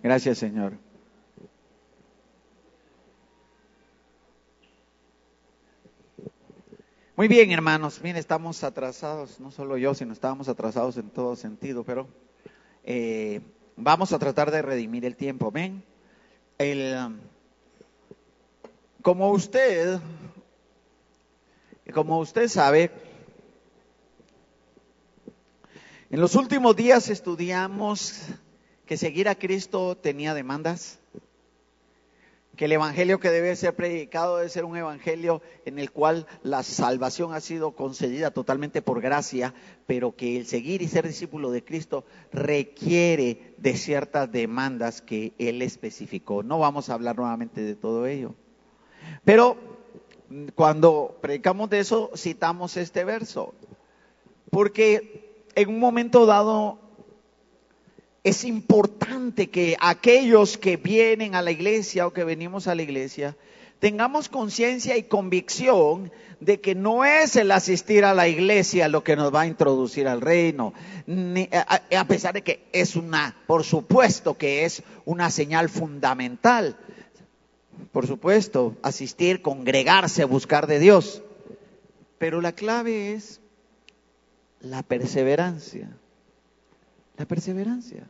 Gracias, Señor. Muy bien, hermanos. Miren, estamos atrasados, no solo yo, sino estábamos atrasados en todo sentido, pero vamos a tratar de redimir el tiempo. Amén. Como usted sabe, en los últimos días estudiamos que seguir a Cristo tenía demandas, que el evangelio que debe ser predicado debe ser un evangelio en el cual la salvación ha sido concedida totalmente por gracia, pero que el seguir y ser discípulo de Cristo requiere de ciertas demandas que Él especificó. No vamos a hablar nuevamente de todo ello, pero cuando predicamos de eso citamos este verso, porque en un momento dado es importante que aquellos que vienen a la iglesia o que venimos a la iglesia tengamos conciencia y convicción de que no es el asistir a la iglesia lo que nos va a introducir al reino, a pesar de que es por supuesto que es una señal fundamental, por supuesto, asistir, congregarse, buscar de Dios, pero la clave es la perseverancia. La perseverancia.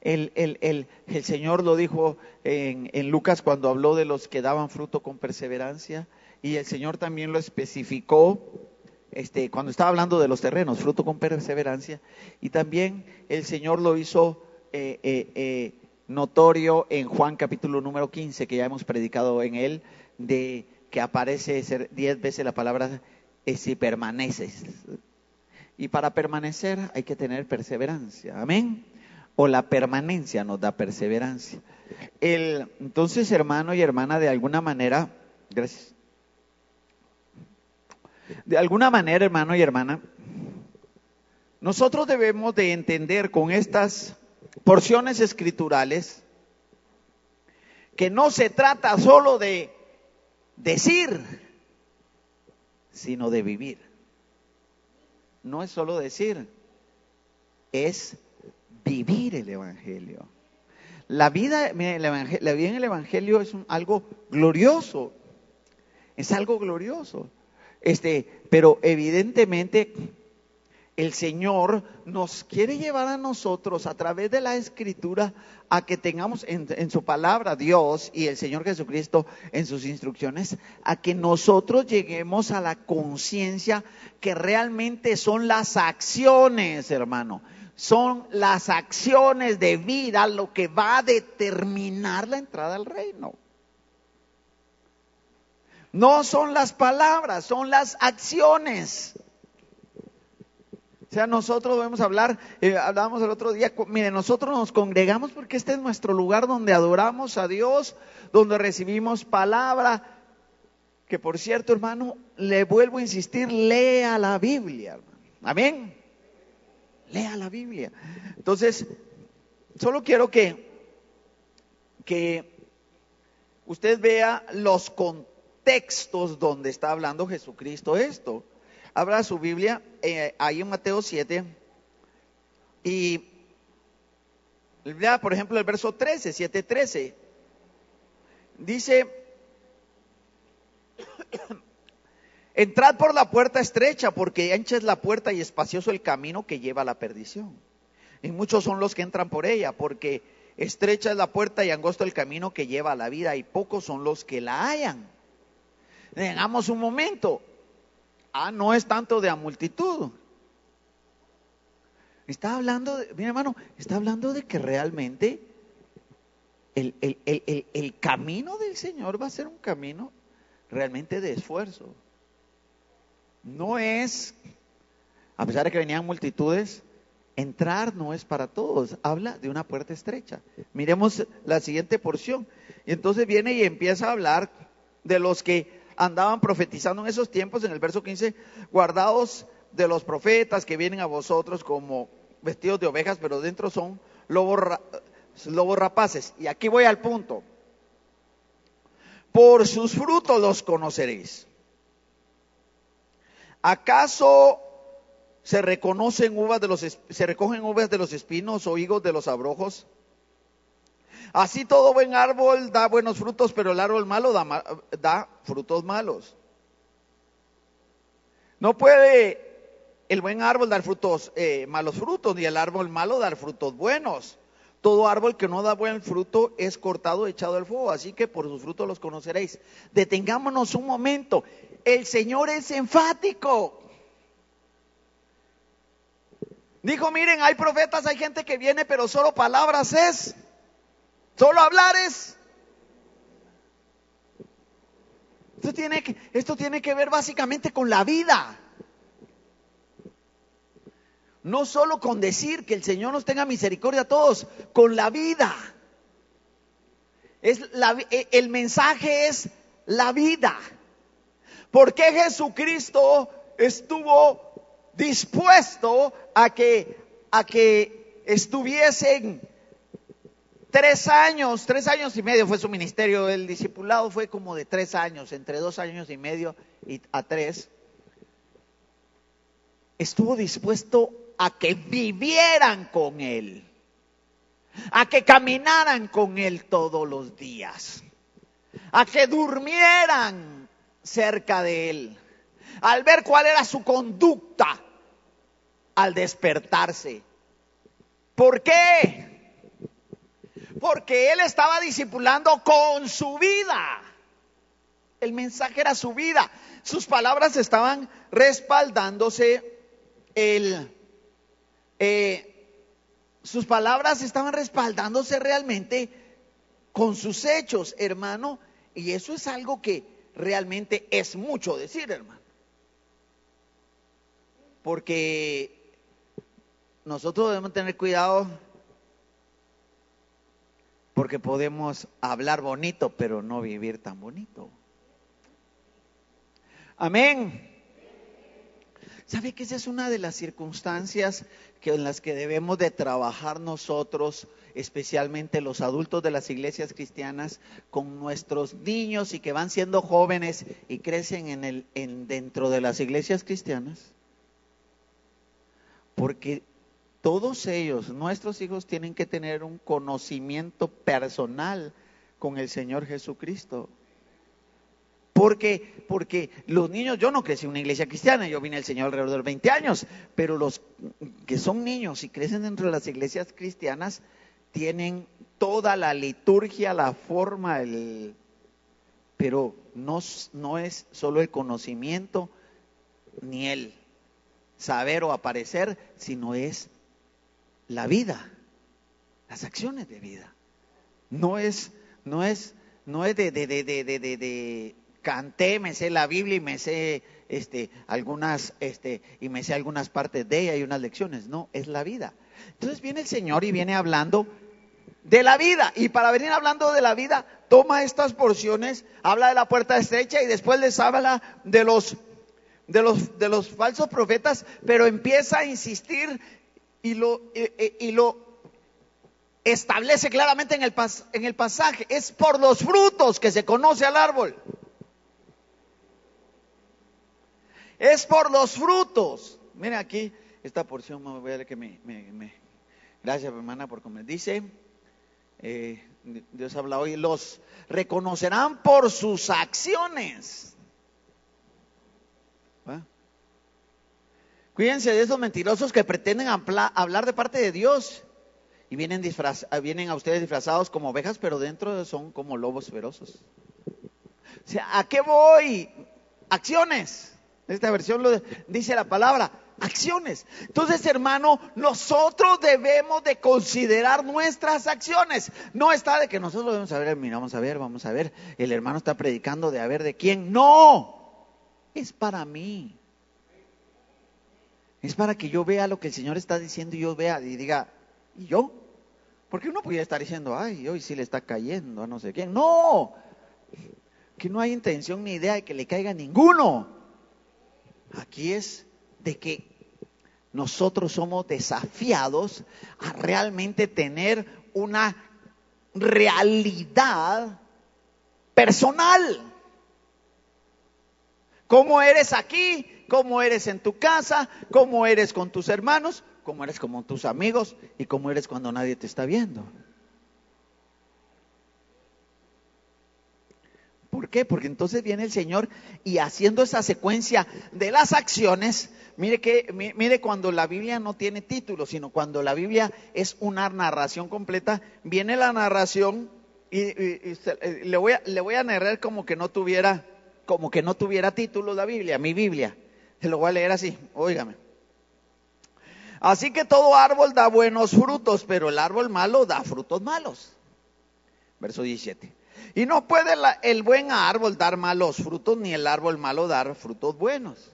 El Señor lo dijo en Lucas cuando habló de los que daban fruto con perseverancia, y el Señor también lo especificó cuando estaba hablando de los terrenos, fruto con perseverancia, y también el Señor lo hizo notorio en Juan capítulo número 15, que ya hemos predicado en él, de que aparece 10 veces la palabra si permaneces. Y para permanecer hay que tener perseverancia, amén. O la permanencia nos da perseverancia. Entonces, hermano y hermana, de alguna manera, gracias. De alguna manera, hermano y hermana, nosotros debemos de entender con estas porciones escriturales que no se trata solo de decir, sino de vivir. No es solo decir, es vivir el evangelio. La vida en el evangelio es algo glorioso. Es algo glorioso. Pero evidentemente el Señor nos quiere llevar a nosotros a través de la Escritura a que tengamos en su palabra, Dios y el Señor Jesucristo en sus instrucciones, a que nosotros lleguemos a la conciencia que realmente son las acciones, hermano. Son las acciones de vida lo que va a determinar la entrada al reino. No son las palabras, son las acciones. O sea, nosotros debemos hablar, hablábamos el otro día, miren, nosotros nos congregamos porque este es nuestro lugar donde adoramos a Dios, donde recibimos palabra, que por cierto, hermano, le vuelvo a insistir, lea la Biblia, hermano. Amén. Lea la Biblia. Entonces, solo quiero que usted vea los contextos donde está hablando Jesucristo esto. Abra su Biblia, ahí en Mateo 7, y vea, por ejemplo, el verso 13, 7:13. Dice, entrad por la puerta estrecha, porque ancha es la puerta y espacioso el camino que lleva a la perdición. Y muchos son los que entran por ella, porque estrecha es la puerta y angosto el camino que lleva a la vida, y pocos son los que la hallan. Hagamos un momento. No es tanto de a multitud. Está hablando, mira hermano, está hablando de que realmente el camino del Señor va a ser un camino realmente de esfuerzo. No es, a pesar de que venían multitudes, entrar no es para todos. Habla de una puerta estrecha. Miremos la siguiente porción. Y entonces viene y empieza a hablar de los que andaban profetizando en esos tiempos, en el verso 15, guardaos de los profetas que vienen a vosotros como vestidos de ovejas, pero dentro son lobos rapaces. Y aquí voy al punto. Por sus frutos los conoceréis. ¿Acaso se recogen uvas de los espinos o higos de los abrojos? Así todo buen árbol da buenos frutos, pero el árbol malo da frutos malos. No puede el buen árbol dar malos frutos, ni el árbol malo dar frutos buenos. Todo árbol que no da buen fruto es cortado, echado al fuego, así que por sus frutos los conoceréis. Detengámonos un momento. El Señor es enfático. Dijo, miren, hay profetas, hay gente que viene, pero solo palabras es. Solo hablar es. Esto tiene que ver básicamente con la vida. No solo con decir que el Señor nos tenga misericordia a todos, con la vida. El mensaje es la vida. ¿Por qué Jesucristo estuvo dispuesto a que estuviesen 3 años y medio fue su ministerio? El discipulado fue como de 3 años, entre 2 años y medio y a 3. Estuvo dispuesto a que vivieran con Él, a que caminaran con Él todos los días, a que durmieran cerca de Él, al ver cuál era su conducta al despertarse. ¿Por qué? Porque Él estaba discipulando con su vida. El mensaje era su vida. Sus palabras estaban respaldándose sus palabras estaban respaldándose realmente con sus hechos, hermano, y eso es algo que realmente es mucho decir, hermano, porque nosotros debemos tener cuidado, porque podemos hablar bonito, pero no vivir tan bonito. Amén. ¿Sabe que esa es una de las circunstancias en las que debemos de trabajar nosotros, especialmente los adultos de las iglesias cristianas, con nuestros niños y que van siendo jóvenes y crecen dentro de las iglesias cristianas? Porque todos ellos, nuestros hijos, tienen que tener un conocimiento personal con el Señor Jesucristo. Porque los niños, yo no crecí en una iglesia cristiana, yo vine al Señor alrededor de los 20 años, pero los que son niños y crecen dentro de las iglesias cristianas tienen toda la liturgia, la forma, pero no es solo el conocimiento ni el saber o aparecer, sino es la vida, las acciones de vida. No es de canté, me sé la Biblia y me sé algunas partes de ella y unas lecciones. No, es la vida. Entonces viene el Señor y viene hablando de la vida, y para venir hablando de la vida toma estas porciones, habla de la puerta estrecha y después les habla de los falsos profetas, pero empieza a insistir y lo establece claramente en el pasaje. Es por los frutos que se conoce al árbol. Es por los frutos. Miren aquí, esta porción, voy a ver que gracias, hermana, por como dice, Dios habla hoy, los reconocerán por sus acciones. ¿Va? Cuídense de esos mentirosos que pretenden hablar de parte de Dios y vienen a ustedes disfrazados como ovejas, pero dentro son como lobos feroces. O sea, ¿a qué voy? Acciones. Esta versión lo dice la palabra, acciones. Entonces, hermano, nosotros debemos de considerar nuestras acciones. No está de que nosotros debemos saber, mira, vamos a ver, el hermano está predicando de a ver de quién. No, es para mí. Es para que yo vea lo que el Señor está diciendo y yo vea y diga, ¿y yo? Porque uno podría estar diciendo, ay, hoy sí le está cayendo a no sé quién. No, que no hay intención ni idea de que le caiga a ninguno. Aquí es de que nosotros somos desafiados a realmente tener una realidad personal. ¿Cómo eres aquí? ¿Cómo eres en tu casa? ¿Cómo eres con tus hermanos? ¿Cómo eres con tus amigos? ¿Y cómo eres cuando nadie te está viendo? ¿Por qué? Porque entonces viene el Señor y haciendo esa secuencia de las acciones, mire cuando la Biblia no tiene título, sino cuando la Biblia es una narración completa, viene la narración le voy a narrar como que no tuviera título la Biblia, mi Biblia. Se lo voy a leer así, óigame. Así que todo árbol da buenos frutos, pero el árbol malo da frutos malos. Verso 17. Y no puede el buen árbol dar malos frutos, ni el árbol malo dar frutos buenos.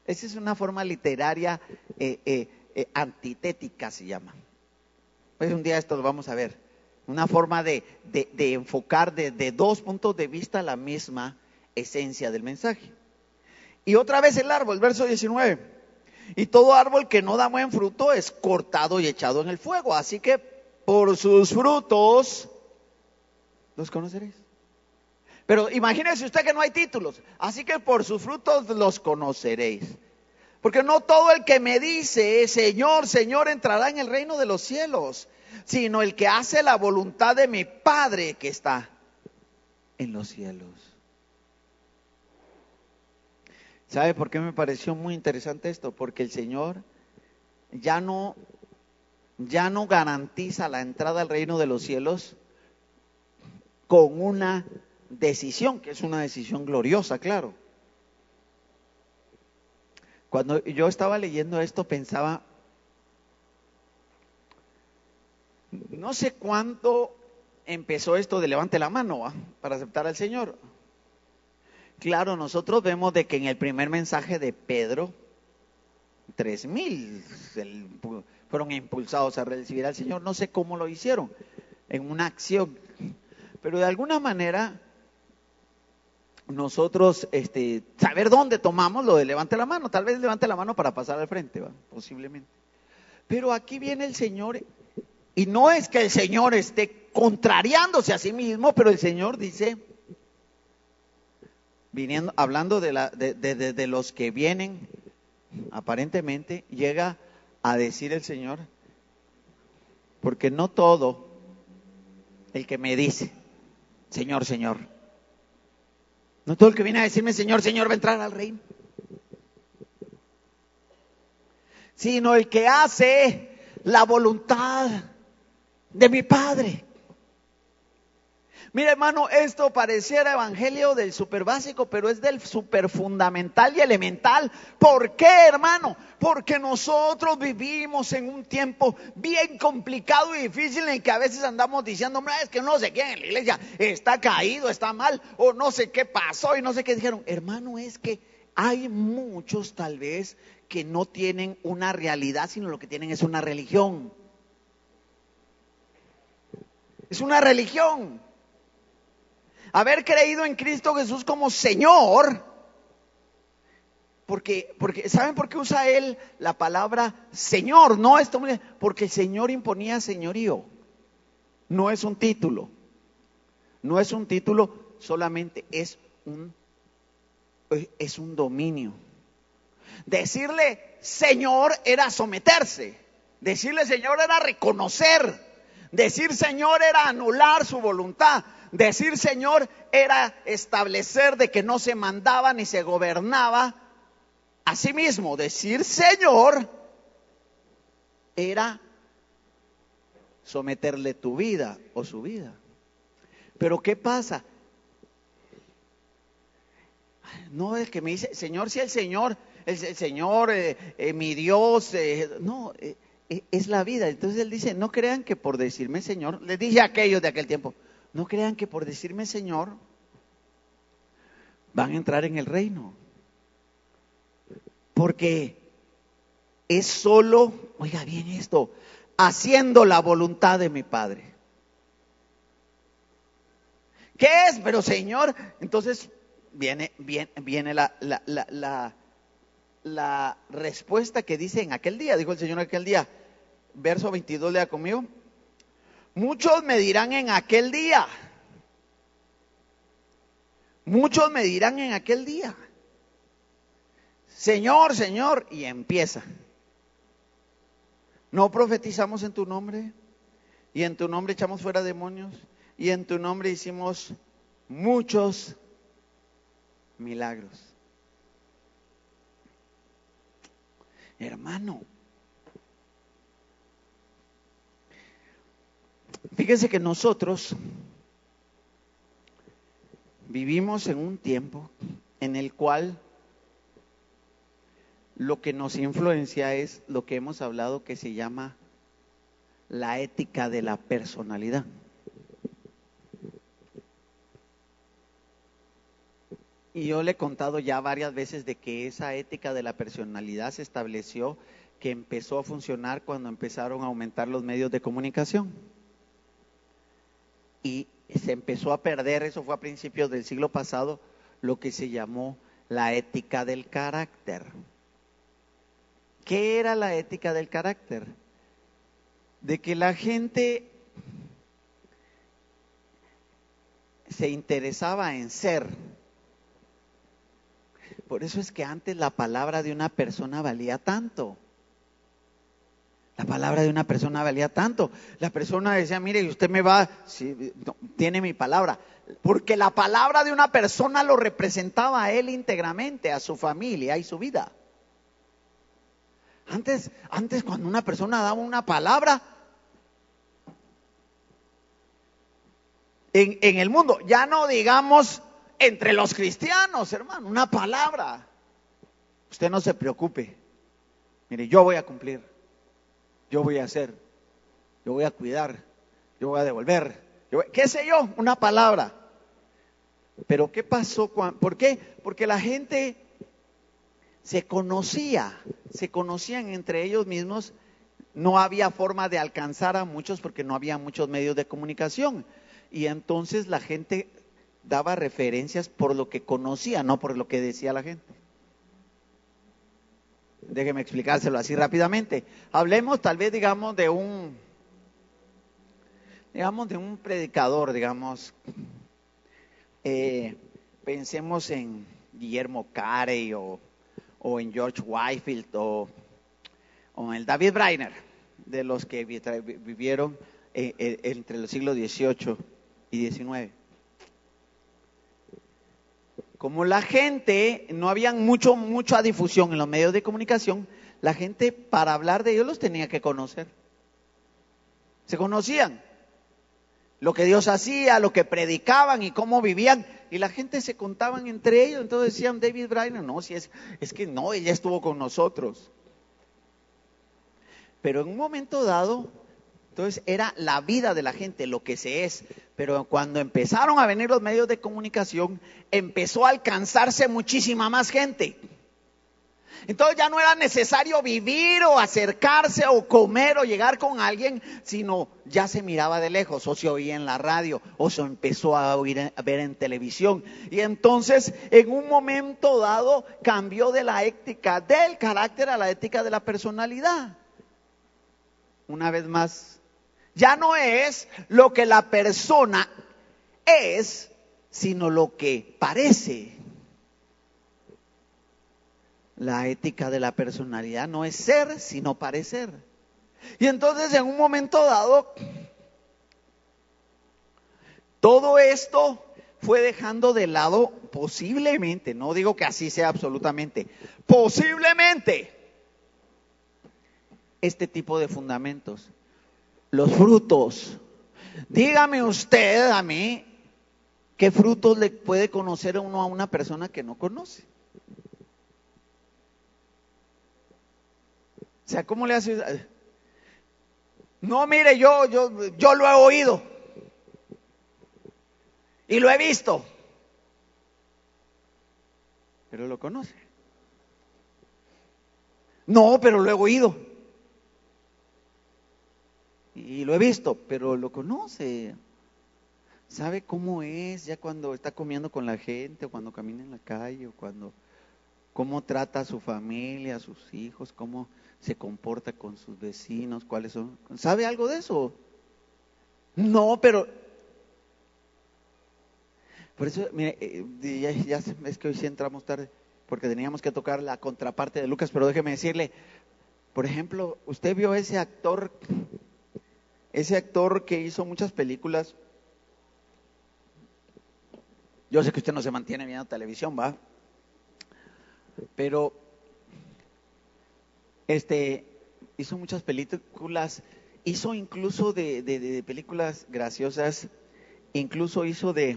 Esa es una forma literaria antitética, se llama. Pues un día esto lo vamos a ver. Una forma de enfocar de dos puntos de vista la misma esencia del mensaje. Y otra vez el árbol, verso 19. Y todo árbol que no da buen fruto es cortado y echado en el fuego. Así que por sus frutos los conoceréis. Pero imagínese usted que no hay títulos. Así que por sus frutos los conoceréis. Porque no todo el que me dice, Señor, Señor, entrará en el reino de los cielos, sino el que hace la voluntad de mi Padre que está en los cielos. ¿Sabe por qué me pareció muy interesante esto? Porque el Señor ya no garantiza la entrada al reino de los cielos con una decisión, que es una decisión gloriosa, claro. Cuando yo estaba leyendo esto pensaba, no sé cuándo empezó esto de levante la mano, ¿va?, para aceptar al Señor. Claro, nosotros vemos de que en el primer mensaje de Pedro, 3,000 fueron impulsados a recibir al Señor. No sé cómo lo hicieron, en una acción. Pero de alguna manera, nosotros, saber dónde tomamos lo de levante la mano. Tal vez levante la mano para pasar al frente, ¿va?, posiblemente. Pero aquí viene el Señor, y no es que el Señor esté contrariándose a sí mismo, pero el Señor dice, hablando de los que vienen, aparentemente, llega a decir el Señor, porque no todo el que me dice, Señor, Señor, no todo el que viene a decirme, Señor, Señor, va a entrar al reino, sino el que hace la voluntad de mi Padre. Mira, hermano, esto pareciera evangelio del super básico, pero es del super fundamental y elemental. ¿Por qué, hermano? Porque nosotros vivimos en un tiempo bien complicado y difícil en que a veces andamos diciendo, es que no sé quién en la iglesia está caído, está mal, o no sé qué pasó y no sé qué dijeron. Hermano, es que hay muchos tal vez que no tienen una realidad, sino lo que tienen es una religión. Es una religión. Haber creído en Cristo Jesús como Señor, porque ¿saben por qué usa él la palabra Señor? No, porque el Señor imponía señorío. No es un título. No es un título, solamente es un dominio. Decirle Señor era someterse. Decirle Señor era reconocer. Decir Señor era anular su voluntad. Decir Señor era establecer de que no se mandaba ni se gobernaba a sí mismo. Decir Señor era someterle tu vida o su vida. Pero ¿qué pasa? No es que me dice Señor, si el Señor, mi Dios, no, es la vida. Entonces él dice, no crean que por decirme Señor, les dije a aquellos de aquel tiempo, no crean que por decirme Señor van a entrar en el reino. Porque es solo, oiga bien esto, haciendo la voluntad de mi Padre. ¿Qué es? Pero Señor, entonces viene la respuesta que dice en aquel día, dijo el Señor en aquel día, verso 22, lea conmigo. Muchos me dirán en aquel día, Muchos me dirán en aquel día: Señor, Señor, y empieza: ¿no profetizamos en tu nombre? Y en tu nombre echamos fuera demonios, y en tu nombre hicimos muchos milagros. Hermano, fíjese que nosotros vivimos en un tiempo en el cual lo que nos influencia es lo que hemos hablado, que se llama la ética de la personalidad. Y yo le he contado ya varias veces de que esa ética de la personalidad se estableció, que empezó a funcionar cuando empezaron a aumentar los medios de comunicación. Y se empezó a perder, eso fue a principios del siglo pasado, lo que se llamó la ética del carácter. ¿Qué era la ética del carácter? De que la gente se interesaba en ser. Por eso es que antes la palabra de una persona valía tanto. La palabra de una persona valía tanto. La persona decía: mire, usted me va, sí, no, tiene mi palabra. Porque la palabra de una persona lo representaba a él íntegramente, a su familia y su vida. Antes cuando una persona daba una palabra, en el mundo, ya no digamos entre los cristianos, hermano, una palabra: usted no se preocupe, mire, yo voy a cumplir, yo voy a hacer, yo voy a cuidar, yo voy a devolver, qué sé yo, una palabra. Pero ¿qué pasó? ¿Por qué? Porque la gente se conocían entre ellos mismos. No había forma de alcanzar a muchos porque no había muchos medios de comunicación. Y entonces la gente daba referencias por lo que conocía, no por lo que decía la gente. Déjeme explicárselo así rápidamente. Hablemos tal vez, digamos, de un predicador, digamos. Pensemos en Guillermo Carey o en George Whitefield o en el David Brainerd, de los que vivieron entre los siglos XVIII y XIX. Como la gente, no había mucha difusión en los medios de comunicación, la gente, para hablar de ellos, los tenía que conocer. Se conocían lo que Dios hacía, lo que predicaban y cómo vivían, y la gente se contaban entre ellos. Entonces decían: David Brainerd, no, si es que no, ella estuvo con nosotros. Pero en un momento dado, entonces era la vida de la gente, lo que se es. Pero cuando empezaron a venir los medios de comunicación, empezó a alcanzarse muchísima más gente. Entonces ya no era necesario vivir o acercarse o comer o llegar con alguien, sino ya se miraba de lejos, o se oía en la radio, o se empezó a ver en televisión. Y entonces en un momento dado cambió de la ética del carácter a la ética de la personalidad. Una vez más, ya no es lo que la persona es, sino lo que parece. La ética de la personalidad no es ser, sino parecer. Y entonces en un momento dado, todo esto fue dejando de lado, posiblemente, no digo que así sea absolutamente, posiblemente, este tipo de fundamentos. Los frutos. Dígame usted a mí, ¿qué frutos le puede conocer uno a una persona que no conoce? O sea, ¿cómo le hace? No, mire, yo lo he oído y lo he visto, pero lo conoce. No, pero lo he oído y lo he visto, pero lo conoce. ¿Sabe cómo es ya cuando está comiendo con la gente, o cuando camina en la calle, o cómo trata a su familia, a sus hijos, cómo se comporta con sus vecinos, cuáles son? ¿Sabe algo de eso? No, pero Por eso, mire, es que hoy sí entramos tarde, porque teníamos que tocar la contraparte de Lucas, pero déjeme decirle, por ejemplo, usted vio ese actor que hizo muchas películas. Yo sé que usted no se mantiene viendo televisión, ¿va? Pero, hizo muchas películas, hizo incluso de películas graciosas, incluso hizo de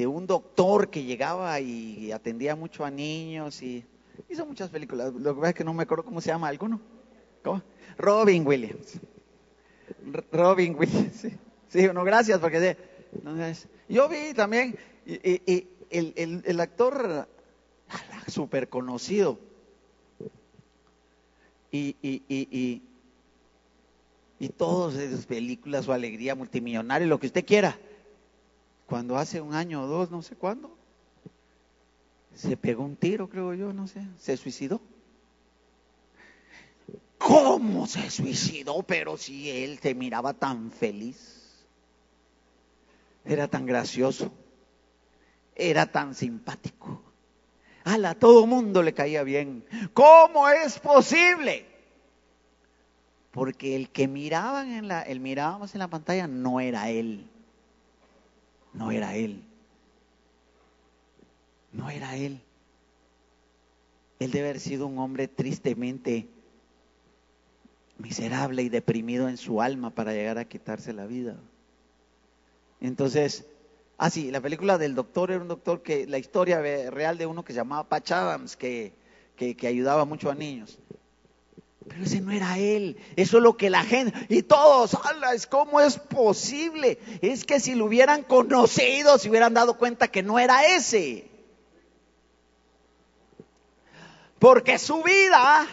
un doctor que llegaba y atendía mucho a niños y hizo muchas películas. Lo que pasa es que no me acuerdo cómo se llama alguno. ¿Cómo? Robin Williams. Robin Williams, sí. Sí, no, gracias, porque yo vi también el actor súper conocido y todas esas películas, Su Alegría, Multimillonario, lo que usted quiera. Cuando hace un año o dos, no sé cuándo, se pegó un tiro, creo yo, no sé, se suicidó. ¿Cómo se suicidó? Pero si él se miraba tan feliz, era tan gracioso, era tan simpático. A todo mundo le caía bien. ¿Cómo es posible? Porque el que mirábamos en la pantalla no era él. No era él. No era él. Él debe haber sido un hombre tristemente miserable y deprimido en su alma para llegar a quitarse la vida. Entonces, sí, la película del doctor era un doctor que, la historia real de uno que se llamaba Patch Adams, que ayudaba mucho a niños. Pero ese no era él. Eso es lo que la gente, y todos, ¿cómo es posible? Es que si lo hubieran conocido, se hubieran dado cuenta que no era ese. Porque su vida,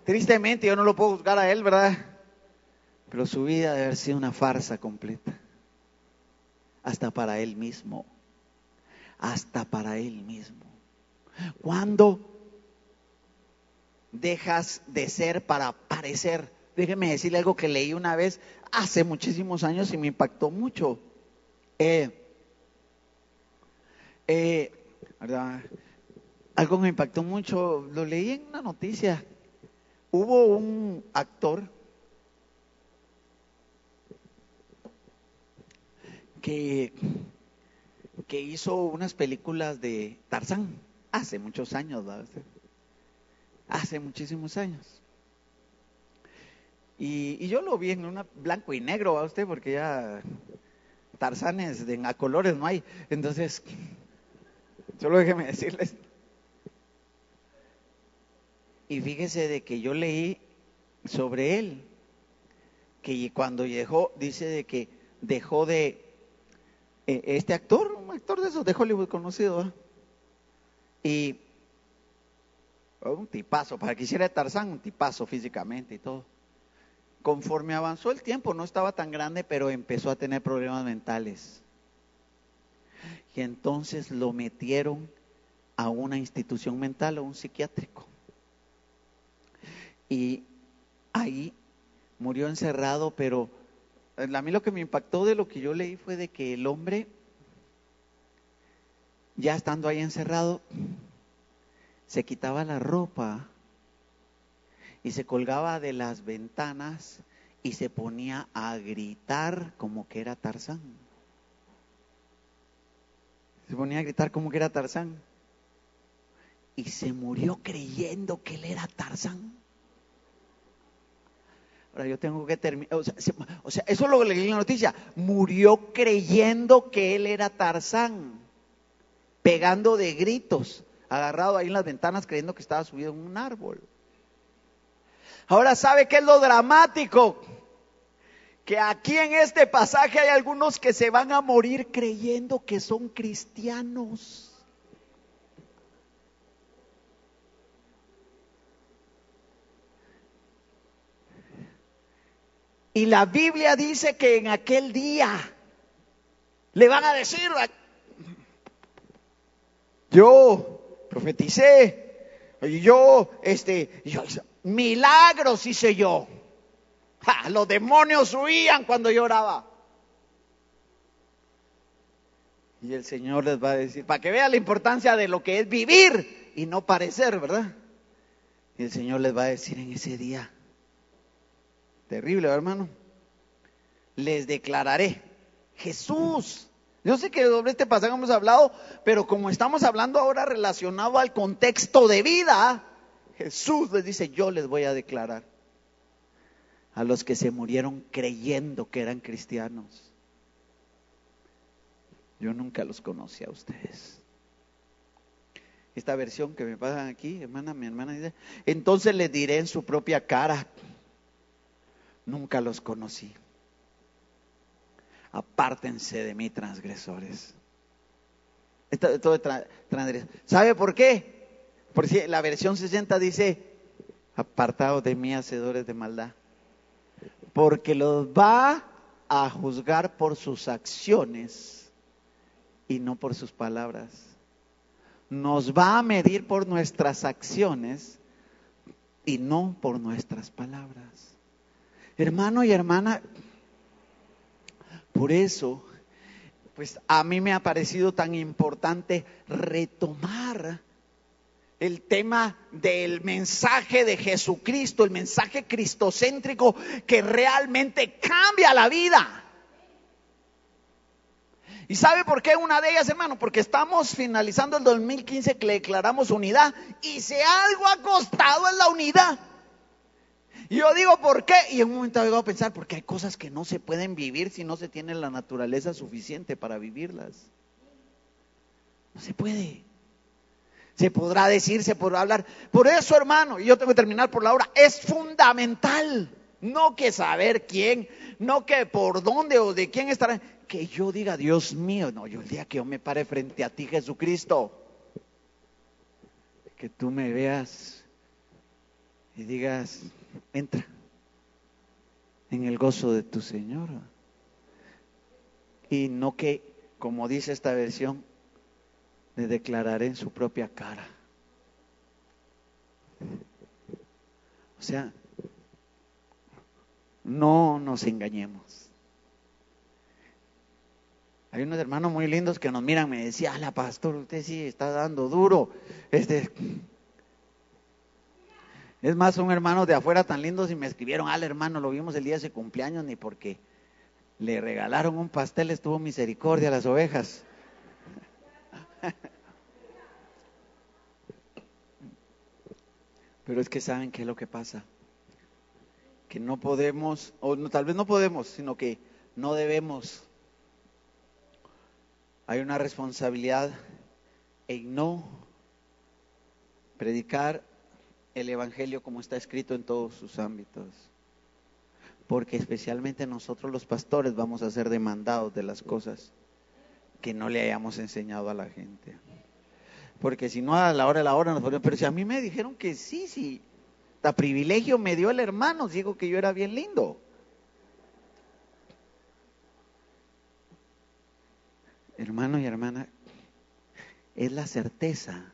tristemente, yo no lo puedo juzgar a él, ¿verdad? Pero su vida debe haber sido una farsa completa. Hasta para él mismo. Hasta para él mismo. ¿Cuándo dejas de ser para parecer? Déjeme decirle algo que leí una vez hace muchísimos años y me impactó mucho. ¿Verdad? Algo me impactó mucho, lo leí en una noticia. Hubo un actor que hizo unas películas de Tarzán hace muchos años, ¿verdad? Hace muchísimos años. Y yo lo vi en una blanco y negro, ¿va usted? Porque ya Tarzanes a colores no hay. Entonces, solo déjeme decirles. Y fíjese de que yo leí sobre él, que cuando dice de que dejó de, este actor, un actor de esos de Hollywood conocido, ¿eh? Y un tipazo, para que hiciera Tarzán, un tipazo físicamente y todo. Conforme avanzó el tiempo, no estaba tan grande, pero empezó a tener problemas mentales. Y entonces lo metieron a una institución mental o un psiquiátrico. Y ahí murió encerrado, pero a mí lo que me impactó de lo que yo leí fue de que el hombre, ya estando ahí encerrado, se quitaba la ropa y se colgaba de las ventanas y se ponía a gritar como que era Tarzán. Se ponía a gritar como que era Tarzán. Y se murió creyendo que él era Tarzán. Ahora yo tengo que terminar, o sea, eso es lo que leí en la noticia. Murió creyendo que él era Tarzán, pegando de gritos, agarrado ahí en las ventanas creyendo que estaba subido en un árbol. Ahora, ¿sabe qué es lo dramático? Que aquí en este pasaje hay algunos que se van a morir creyendo que son cristianos. Y la Biblia dice que en aquel día le van a decir: yo profeticé, yo milagros hice yo. Los demonios huían cuando yo oraba. Y el Señor les va a decir, para que vean la importancia de lo que es vivir y no parecer, ¿verdad? Y el Señor les va a decir en ese día, terrible, hermano, les declararé, Jesús. Yo sé que sobre este pasaje hemos hablado, pero como estamos hablando ahora relacionado al contexto de vida, Jesús les dice, yo les voy a declarar a los que se murieron creyendo que eran cristianos. Yo nunca los conocí a ustedes. Esta versión que me pasan aquí, mi hermana dice, entonces les diré en su propia cara, nunca los conocí. Apártense de mí, transgresores. ¿Sabe por qué? Porque la versión 60 dice, apartados de mí, hacedores de maldad. Porque los va a juzgar por sus acciones y no por sus palabras. Nos va a medir por nuestras acciones y no por nuestras palabras. Hermano y hermana, por eso, pues a mí me ha parecido tan importante retomar el tema del mensaje de Jesucristo, el mensaje cristocéntrico que realmente cambia la vida. ¿Y sabe por qué una de ellas, hermano? Porque estamos finalizando el 2015 que le declaramos unidad, y si algo ha costado es la unidad. Y yo digo, ¿por qué? Y en un momento he llegado a pensar, porque hay cosas que no se pueden vivir si no se tiene la naturaleza suficiente para vivirlas. No se puede. Se podrá decir, se podrá hablar. Por eso, hermano, y yo tengo que terminar por la hora, es fundamental. No que saber quién, no que por dónde o de quién estará. Que yo diga, Dios mío, no, yo el día que yo me pare frente a ti, Jesucristo, que tú me veas y digas, entra en el gozo de tu Señor. Y no que, como dice esta versión, le declararé en su propia cara. O sea, no nos engañemos. Hay unos hermanos muy lindos que nos miran, me decía, la pastor, usted sí está dando duro. Es más, son hermanos de afuera tan lindos y me escribieron, hermano, lo vimos el día de su cumpleaños, ni porque le regalaron un pastel, estuvo misericordia a las ovejas. Pero es que saben qué es lo que pasa, que no podemos, o no, tal vez no podemos, sino que no debemos. Hay una responsabilidad en no predicar el evangelio como está escrito en todos sus ámbitos, porque especialmente nosotros los pastores vamos a ser demandados de las cosas que no le hayamos enseñado a la gente. Porque si no, a la hora nos ponemos, pero si a mí me dijeron que sí, hasta privilegio me dio el hermano, digo que yo era bien lindo. Hermano y hermana, es la certeza.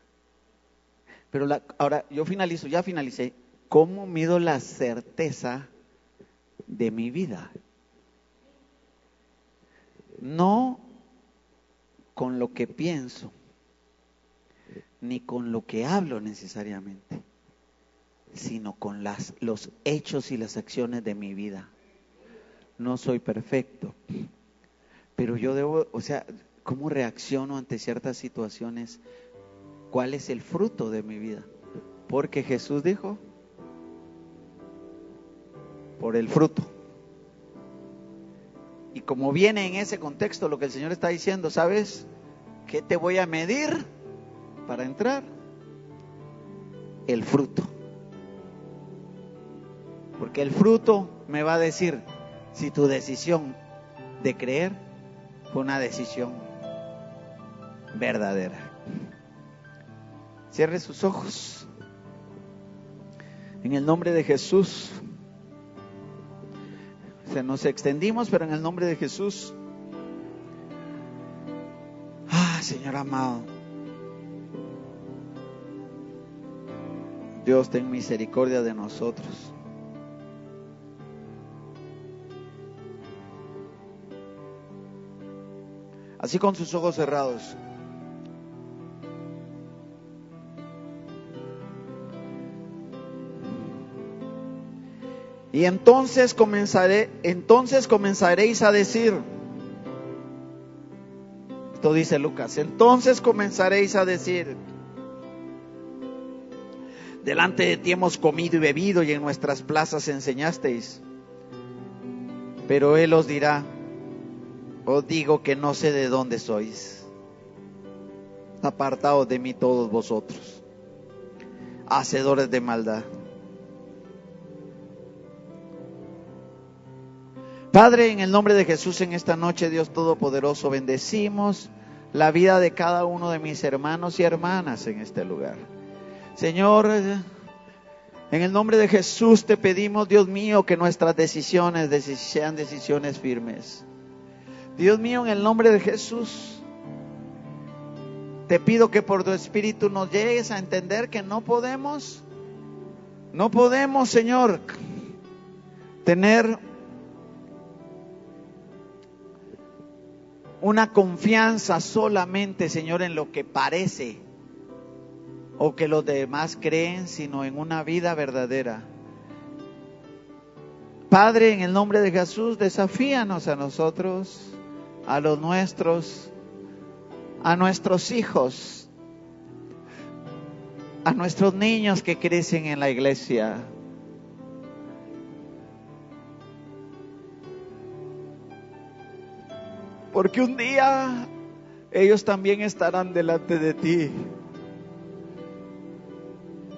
Pero ahora yo ya finalicé. ¿Cómo mido la certeza de mi vida? No con lo que pienso, ni con lo que hablo necesariamente, sino con los hechos y las acciones de mi vida. No soy perfecto, pero yo debo, ¿cómo reacciono ante ciertas situaciones? ¿Cuál es el fruto de mi vida? Porque Jesús dijo, por el fruto. Y como viene en ese contexto lo que el Señor está diciendo, ¿sabes qué te voy a medir para entrar? El fruto. Porque el fruto me va a decir si tu decisión de creer fue una decisión verdadera. Cierre sus ojos. En el nombre de Jesús. Nos extendimos, pero en el nombre de Jesús. Señor amado. Dios, ten misericordia de nosotros. así con sus ojos cerrados. Y entonces comenzaréis a decir, esto dice Lucas, entonces comenzaréis a decir, delante de ti hemos comido y bebido y en nuestras plazas enseñasteis. Pero Él os dirá, os digo que no sé de dónde sois. Apartaos de mí todos vosotros, hacedores de maldad. Padre, en el nombre de Jesús, en esta noche, Dios Todopoderoso, bendecimos la vida de cada uno de mis hermanos y hermanas en este lugar. Señor, en el nombre de Jesús te pedimos, Dios mío, que nuestras decisiones sean decisiones firmes. Dios mío, en el nombre de Jesús, te pido que por tu Espíritu nos llegues a entender que no podemos, Señor, tener una confianza solamente, Señor, en lo que parece o que los demás creen, sino en una vida verdadera. Padre, en el nombre de Jesús, desafíanos a nosotros, a los nuestros, a nuestros hijos, a nuestros niños que crecen en la iglesia. Porque un día ellos también estarán delante de ti.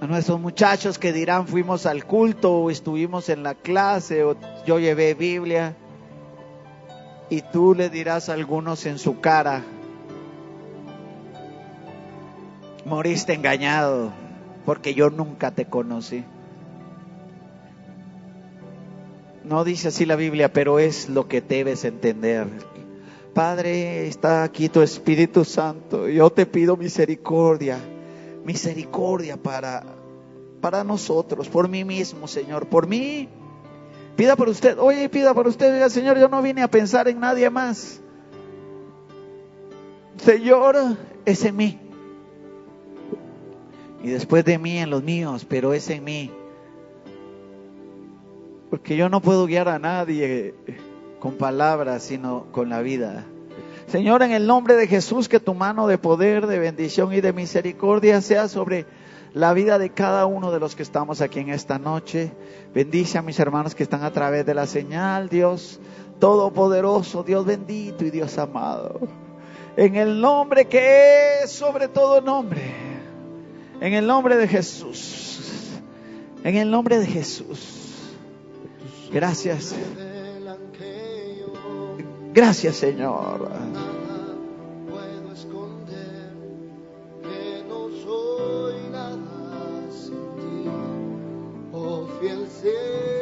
A nuestros muchachos que dirán, fuimos al culto o estuvimos en la clase o yo llevé Biblia. Y tú le dirás a algunos en su cara, moriste engañado porque yo nunca te conocí. No dice así la Biblia, pero es lo que debes entender. Padre, está aquí tu Espíritu Santo. Yo te pido misericordia para nosotros, por mí mismo, Señor, por mí. Pida por usted, diga, Señor, yo no vine a pensar en nadie más. Señor, es en mí. Y después de mí en los míos, pero es en mí. Porque yo no puedo guiar a nadie con palabras, sino con la vida. Señor, en el nombre de Jesús, que tu mano de poder, de bendición y de misericordia sea sobre la vida de cada uno de los que estamos aquí en esta noche. Bendice a mis hermanos que están a través de la señal, Dios Todopoderoso, Dios bendito y Dios amado. En el nombre que es sobre todo nombre, en el nombre de Jesús, en el nombre de Jesús. Gracias. Gracias, Señor. Nada puedo esconder, que no soy nada sin ti, oh fiel Señor.